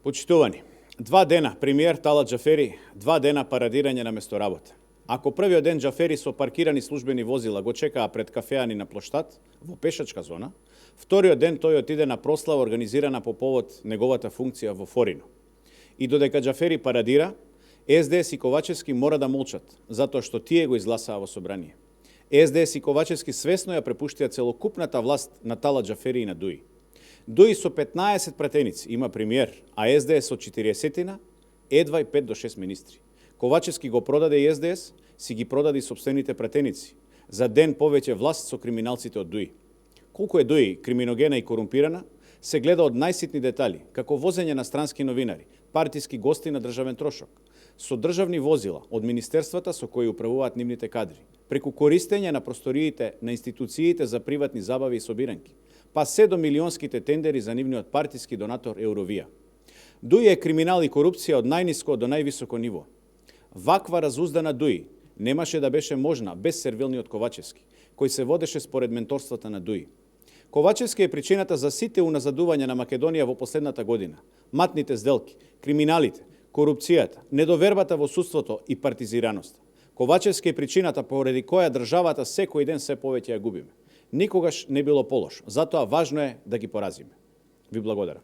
Почитувани, 2 дена премиер Талат Џафери, 2 дена парадирање на место работа. Ако првиот ден Џафери со паркирани службени возила го чекаа пред кафеани на плоштад во пешачка зона, вториот ден тој отиде на прослава организирана по повод неговата функција во Форино. И додека Џафери парадира, СДС и Ковачевски мора да молчат, затоа што тие го изгласаа во собрание. СДС и Ковачевски свесно ја препуштија целокупната власт на Талат Џафери и на Дуи. Дуи со 15 пратеници има премиер, а СДС со 40-тина, едва и 5 до 6 министри. Ковачевски го продаде и СДС, си ги продаде собствените пратеници. За ден повеќе власт со криминалците од Дуи. Колку е Дуи криминогена и корумпирана, се гледа од најситни детали, како возење на странски новинари, партиски гости на државен трошок, со државни возила од министерствата со кои управуваат нивните кадри, преку користење на просториите на институциите за приватни забави и собиранки, па се до милионските тендери за нивниот партиски донатор Евровија. Дуи е криминал и корупција од најниско до највисоко ниво. Ваква разуздана Дуи немаше да беше можна без сервилниот Ковачевски, кој се водеше според менторствата на Дуи. Ковачевски е причината за сите уназадувања на Македонија во последната година. Матните сделки, криминалите, корупцијата, недовербата во судството и партизираноста. Ковачевски е причината поради која државата секој ден се повеќе ја губиме. Никогаш не било полошо, затоа важно е да ги поразиме. Ви благодарам.